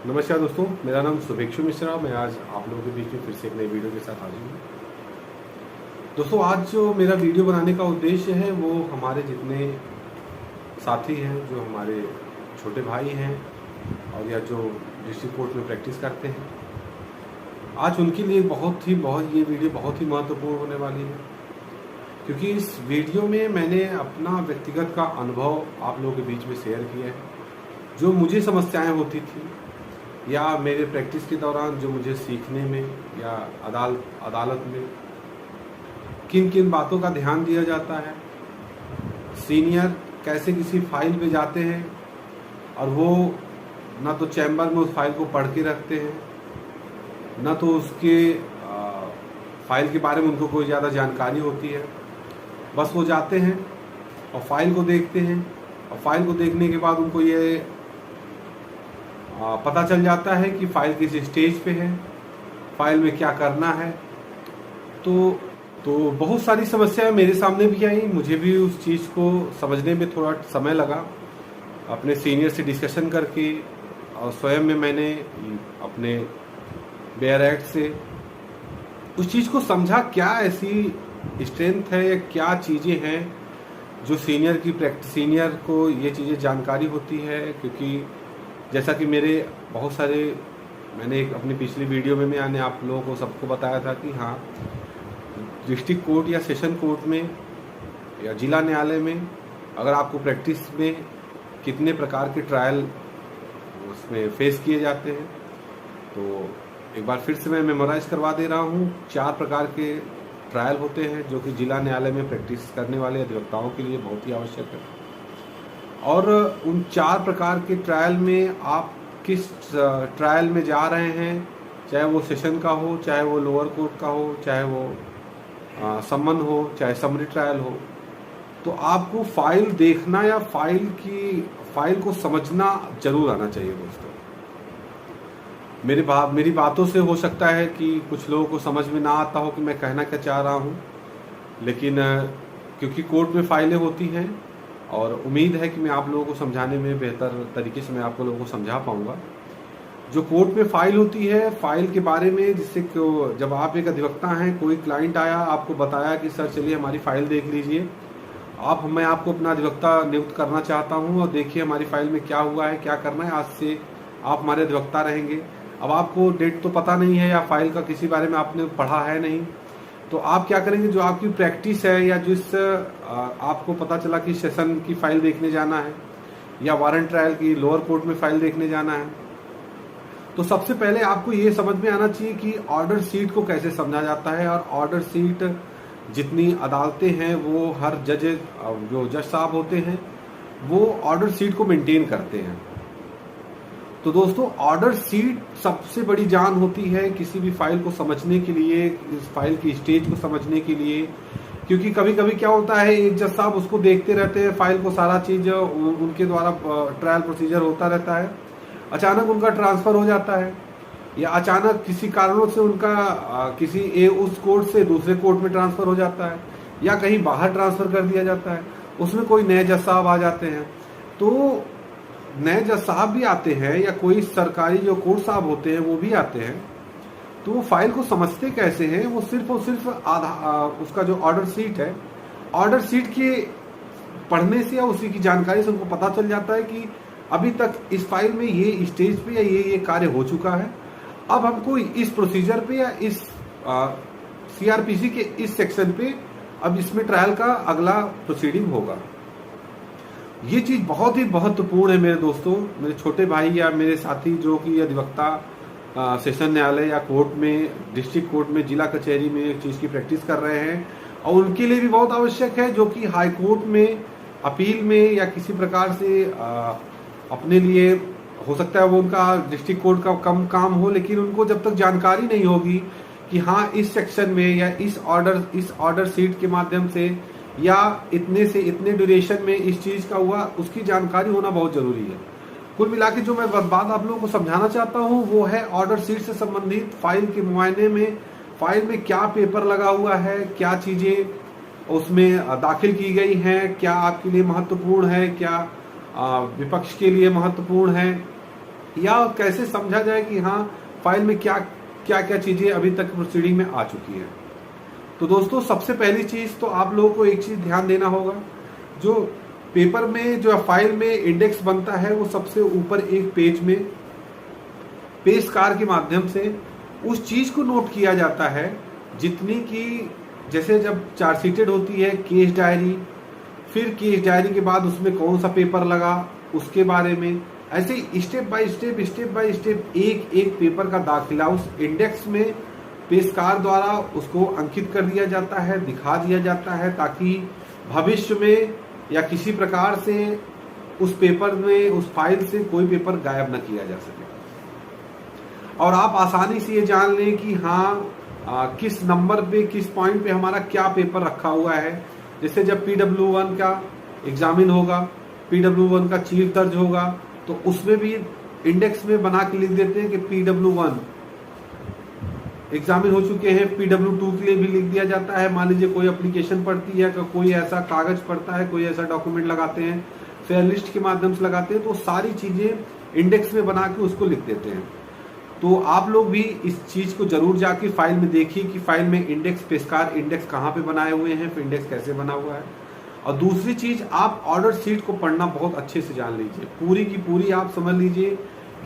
नमस्कार दोस्तों, मेरा नाम शुभेक्षु मिश्रा। मैं आज आप लोगों के बीच में फिर से एक नई वीडियो के साथ हाजिर हूँ। दोस्तों, आज जो मेरा वीडियो बनाने का उद्देश्य है वो हमारे जितने साथी हैं, जो हमारे छोटे भाई हैं और या जो डिस्ट्रिक्ट कोर्ट में प्रैक्टिस करते हैं, आज उनके लिए ये वीडियो बहुत ही महत्वपूर्ण होने वाली है। क्योंकि इस वीडियो में मैंने अपना व्यक्तिगत का अनुभव आप लोगों के बीच में शेयर किया है। जो मुझे समस्याएं होती थी या मेरे प्रैक्टिस के दौरान जो मुझे सीखने में या अदालत में किन किन बातों का ध्यान दिया जाता है, सीनियर कैसे किसी फाइल पे जाते हैं और वो ना तो चैम्बर में उस फाइल को पढ़ के रखते हैं, ना तो उसके फाइल के बारे में उनको कोई ज़्यादा जानकारी होती है। बस वो जाते हैं और फाइल को देखते हैं और फाइल को देखने के बाद उनको ये पता चल जाता है कि फाइल किस स्टेज पे है, फाइल में क्या करना है। तो बहुत सारी समस्याएं मेरे सामने भी आई। मुझे भी उस चीज़ को समझने में थोड़ा समय लगा। अपने सीनियर से डिस्कशन करके और स्वयं में मैंने अपने बेयर एक्ट से उस चीज़ को समझा, क्या ऐसी स्ट्रेंथ है या क्या चीज़ें हैं जो सीनियर को ये चीज़ें जानकारी होती है। क्योंकि जैसा कि मैंने अपनी पिछली वीडियो में मैंने आप लोगों को सबको बताया था कि हाँ, डिस्ट्रिक्ट कोर्ट या सेशन कोर्ट में या जिला न्यायालय में अगर आपको प्रैक्टिस में कितने प्रकार के ट्रायल उसमें फेस किए जाते हैं, तो एक बार फिर से मैं मेमोराइज करवा दे रहा हूँ। 4 प्रकार के ट्रायल होते हैं जो कि जिला न्यायालय में प्रैक्टिस करने वाले अधिवक्ताओं के लिए बहुत ही आवश्यक है। और उन 4 प्रकार के ट्रायल में आप किस ट्रायल में जा रहे हैं, चाहे वो सेशन का हो, चाहे वो लोअर कोर्ट का हो, चाहे वो समन हो, चाहे समरी ट्रायल हो, तो आपको फाइल देखना या फाइल को समझना जरूर आना चाहिए। दोस्तों, मेरी बातों से हो सकता है कि कुछ लोगों को समझ में ना आता हो कि मैं कहना क्या चाह रहा हूँ, लेकिन क्योंकि कोर्ट में फाइलें होती हैं और उम्मीद है कि मैं आप लोगों को समझाने में बेहतर तरीके से मैं आपको लोगों को समझा पाऊंगा। जो कोर्ट में फाइल होती है, फाइल के बारे में, जिससे जब आप एक अधिवक्ता हैं, कोई क्लाइंट आया आपको बताया कि सर चलिए हमारी फाइल देख लीजिए, मैं आपको अपना अधिवक्ता नियुक्त करना चाहता हूं और देखिए हमारी फाइल में क्या हुआ है, क्या करना है, आज से आप हमारे अधिवक्ता रहेंगे। अब आपको डेट तो पता नहीं है या फाइल का किसी बारे में आपने पढ़ा है नहीं, तो आप क्या करेंगे, जो आपकी प्रैक्टिस है या जिस आपको पता चला कि सेशन की फाइल देखने जाना है या वारंट ट्रायल की लोअर कोर्ट में फाइल देखने जाना है, तो सबसे पहले आपको ये समझ में आना चाहिए कि ऑर्डर सीट को कैसे समझा जाता है। और ऑर्डर सीट जितनी अदालतें हैं वो हर जो जज साहब होते हैं वो ऑर्डर सीट को मेंटेन करते हैं। तो दोस्तों, ऑर्डर सीट सबसे बड़ी जान होती है किसी भी फाइल को समझने के लिए, इस फाइल की स्टेज को समझने के लिए। क्योंकि कभी कभी क्या होता है, एक जज साहब उसको देखते रहते हैं, फाइल को सारा चीज उनके द्वारा ट्रायल प्रोसीजर होता रहता है, अचानक उनका ट्रांसफर हो जाता है या अचानक किसी कारणों से उनका उस कोर्ट से दूसरे कोर्ट में ट्रांसफर हो जाता है या कहीं बाहर ट्रांसफर कर दिया जाता है, उसमें कोई नए जज साहब आ जाते हैं। तो नए जज साहब भी आते हैं या कोई सरकारी जो कोर्ट साहब होते हैं वो भी आते हैं, तो वो फाइल को समझते कैसे हैं, वो सिर्फ और सिर्फ उसका जो ऑर्डर सीट है, ऑर्डर सीट के पढ़ने से या उसी की जानकारी से उनको पता चल जाता है कि अभी तक इस फाइल में ये स्टेज पे या ये कार्य हो चुका है, अब हमको इस प्रोसीजर पे या इस सीआरपीसी के इस सेक्शन पे अब इसमें ट्रायल का अगला प्रोसीडिंग होगा। ये चीज बहुत ही महत्वपूर्ण है मेरे दोस्तों, मेरे छोटे भाई या मेरे साथी जो कि अधिवक्ता सेशन न्यायालय या कोर्ट में, डिस्ट्रिक्ट कोर्ट में, जिला कचहरी में एक चीज की प्रैक्टिस कर रहे हैं, और उनके लिए भी बहुत आवश्यक है जो कि हाई कोर्ट में, अपील में या किसी प्रकार से अपने लिए हो सकता है वो उनका डिस्ट्रिक्ट कोर्ट का कम काम हो, लेकिन उनको जब तक जानकारी नहीं होगी कि हाँ इस सेक्शन में या इस ऑर्डर सीट के माध्यम से या इतने से इतने ड्यूरेशन में इस चीज का हुआ, उसकी जानकारी होना बहुत जरूरी है। कुल मिला के जो मैं बात आप लोगों को समझाना चाहता हूँ वो है ऑर्डर सीट से संबंधित फाइल के मुआयने में, फाइल में क्या पेपर लगा हुआ है, क्या चीजें उसमें दाखिल की गई हैं, क्या आपके लिए महत्वपूर्ण है, क्या विपक्ष के लिए महत्वपूर्ण है, या कैसे समझा जाए कि हाँ फाइल में क्या क्या क्या चीजें अभी तक प्रोसीडिंग में आ चुकी हैं। तो दोस्तों सबसे पहली चीज तो आप लोगों को एक चीज ध्यान देना होगा, जो पेपर में जो फाइल में इंडेक्स बनता है वो सबसे ऊपर एक पेज में पेज कार के माध्यम से उस चीज को नोट किया जाता है जितनी की, जैसे जब चार्जशीटेड होती है केस डायरी, फिर केस डायरी के बाद उसमें कौन सा पेपर लगा उसके बारे में, ऐसे स्टेप बाय स्टेप एक एक पेपर का दाखिला उस इंडेक्स में पेशकार द्वारा उसको अंकित कर दिया जाता है, दिखा दिया जाता है, ताकि भविष्य में या किसी प्रकार से उस पेपर में उस फाइल से कोई पेपर गायब न किया जा सके और आप आसानी से ये जान लें कि हाँ किस नंबर पे किस पॉइंट पे हमारा क्या पेपर रखा हुआ है। जैसे जब PW1 का एग्जामिन होगा, PW1 का चीफ दर्ज होगा, तो उसमें भी इंडेक्स में बना के लिख देते हैं कि PW1 एग्जामिन हो चुके हैं। PW2 के लिए भी लिख दिया जाता है। मान लीजिए कोई एप्लीकेशन पड़ती है, कोई ऐसा कागज पड़ता है, कोई ऐसा डॉक्यूमेंट लगाते हैं, फेयर लिस्ट के माध्यम से लगाते हैं, तो सारी चीजें इंडेक्स में बना के उसको लिख देते हैं। तो आप लोग भी इस चीज को जरूर जाके फाइल में देखिए कि फाइल में इंडेक्स पेशकार इंडेक्स कहाँ पे बनाए हुए हैं, फिर इंडेक्स कैसे बना हुआ है। और दूसरी चीज, आप ऑर्डर शीट को पढ़ना बहुत अच्छे से जान लीजिए, पूरी की पूरी आप समझ लीजिए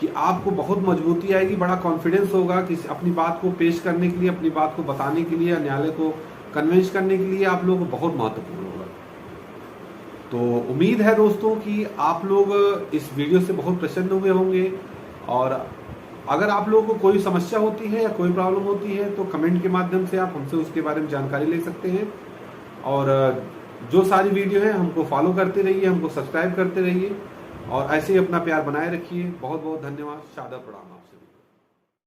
कि आपको बहुत मजबूती आएगी, बड़ा कॉन्फिडेंस होगा कि अपनी बात को पेश करने के लिए, अपनी बात को बताने के लिए, न्यायालय को कन्विंस करने के लिए आप लोग बहुत महत्वपूर्ण होगा। तो उम्मीद है दोस्तों कि आप लोग इस वीडियो से बहुत प्रसन्न हुए होंगे, और अगर आप लोगों को कोई समस्या होती है या कोई प्रॉब्लम होती है तो कमेंट के माध्यम से आप हमसे उसके बारे में जानकारी ले सकते हैं। और जो सारी वीडियो है हमको फॉलो करते रहिए, हमको सब्सक्राइब करते रहिए और ऐसे ही अपना प्यार बनाए रखिए। बहुत बहुत धन्यवाद। शादा प्रणाम आप सभी।